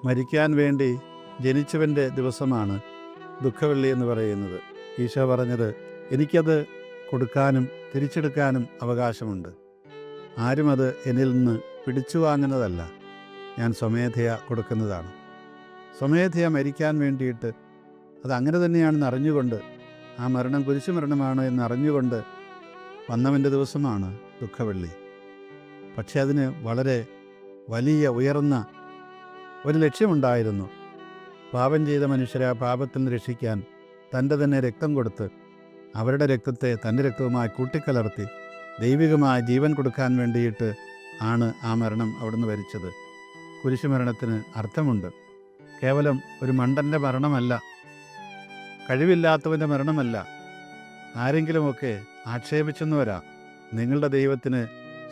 മരിക്കാൻ വേണ്ടി ജനിച്ചവൻ്റെ ദിവസമാണ് ദുഃഖവെള്ളി എന്ന് പറയുന്നത്. ഈശോ പറഞ്ഞത്, എനിക്കത് കൊടുക്കാനും തിരിച്ചെടുക്കാനും അവകാശമുണ്ട്. ആരും അത് എന്നിൽ നിന്ന് പിടിച്ചു വാങ്ങുന്നതല്ല, ഞാൻ സ്വമേധയാ കൊടുക്കുന്നതാണ്. സ്വമേധയാ മരിക്കാൻ വേണ്ടിയിട്ട് അത് അങ്ങനെ തന്നെയാണെന്ന് അറിഞ്ഞുകൊണ്ട്, ആ മരണം കുരിശു മരണമാണ് എന്നറിഞ്ഞുകൊണ്ട് വന്നവൻ്റെ ദിവസമാണ് ദുഃഖവെള്ളി. പക്ഷെ അതിന് വളരെ വലിയ ഉയർന്ന ഒരു ലക്ഷ്യമുണ്ടായിരുന്നു. പാപം ചെയ്ത മനുഷ്യരെ ആ പാപത്തിൽ നിന്ന് രക്ഷിക്കാൻ തൻ്റെ തന്നെ രക്തം കൊടുത്ത് അവരുടെ രക്തത്തെ തൻ്റെ രക്തവുമായി കൂട്ടിക്കലർത്തി ദൈവികമായ ജീവൻ കൊടുക്കാൻ വേണ്ടിയിട്ട് ആണ് ആ മരണം അവിടുന്ന് വരിച്ചത്. കുരിശുമരണത്തിന് അർത്ഥമുണ്ട്. കേവലം ഒരു മണ്ടൻ്റെ മരണമല്ല, കഴിവില്ലാത്തവൻ്റെ മരണമല്ല. ആരെങ്കിലുമൊക്കെ ആക്ഷേപിച്ചെന്ന് വരാം, നിങ്ങളുടെ ദൈവത്തിന്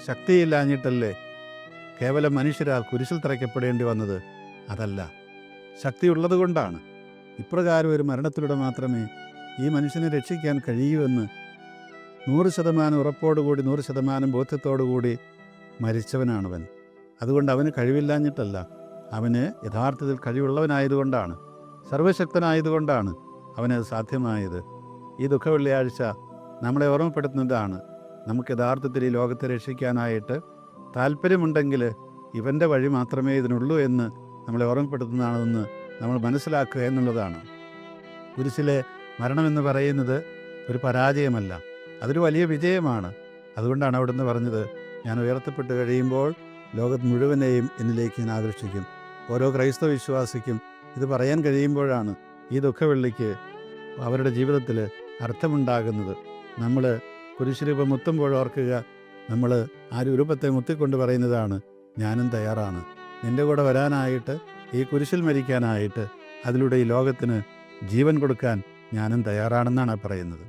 ശക്തിയില്ലാഞ്ഞിട്ടല്ലേ കേവലം മനുഷ്യരാൽ കുരിശിൽ തറയ്ക്കപ്പെടേണ്ടി വന്നത്? അതല്ല, ശക്തിയുള്ളത് കൊണ്ടാണ്. ഇപ്രകാരം ഒരു മരണത്തിലൂടെ മാത്രമേ ഈ മനുഷ്യനെ രക്ഷിക്കാൻ കഴിയൂ എന്ന് 100% ഉറപ്പോടുകൂടി 100% ബോധ്യത്തോടുകൂടി മരിച്ചവനാണവൻ. അതുകൊണ്ട് അവന് കഴിവില്ലാഞ്ഞിട്ടല്ല, അവന് യഥാർത്ഥത്തിൽ കഴിവുള്ളവനായതുകൊണ്ടാണ്, സർവശക്തനായതുകൊണ്ടാണ് അവനത് സാധ്യമായത്. ഈ ദുഃഖവെള്ളിയാഴ്ച നമ്മളെ ഓർമ്മപ്പെടുത്തുന്നതാണ്, നമുക്ക് യഥാർത്ഥത്തിൽ ഈ ലോകത്തെ രക്ഷിക്കാനായിട്ട് താല്പര്യമുണ്ടെങ്കിൽ ഇവൻ്റെ വഴി മാത്രമേ ഇതിനുള്ളൂ എന്ന് നമ്മളെ ഓർമ്മപ്പെടുത്തുന്നതാണെന്ന് നമ്മൾ മനസ്സിലാക്കുക എന്നുള്ളതാണ്. കുരിശിലെ മരണമെന്ന് പറയുന്നത് ഒരു പരാജയമല്ല, അതൊരു വലിയ വിജയമാണ്. അതുകൊണ്ടാണ് അവിടുന്ന് പറഞ്ഞത്, ഞാൻ ഉയർത്തപ്പെട്ട് കഴിയുമ്പോൾ ലോകത്ത് മുഴുവനെയും എന്നിലേക്ക് ഞാൻ ആകർഷിക്കും. ഓരോ ക്രൈസ്തവ വിശ്വാസിക്കും ഇത് പറയാൻ കഴിയുമ്പോഴാണ് ഈ ദുഃഖവെള്ളിക്ക് അവരുടെ ജീവിതത്തിൽ അർത്ഥമുണ്ടാകുന്നത്. നമ്മൾ കുരിശുരൂപം മുത്തുമ്പോൾ ഓർക്കുക, നമ്മൾ ആ രൂപത്തെ മുത്തിക്കൊണ്ട് പറയുന്നതാണ്, ഞാനും തയ്യാറാണ് നിൻ്റെ കൂടെ വരാനായിട്ട്, ഈ കുരിശിൽ മരിക്കാനായിട്ട്, അതിലൂടെ ഈ ലോകത്തിന് ജീവൻ കൊടുക്കാൻ ഞാനും തയ്യാറാണെന്നാണ് പറയുന്നത്.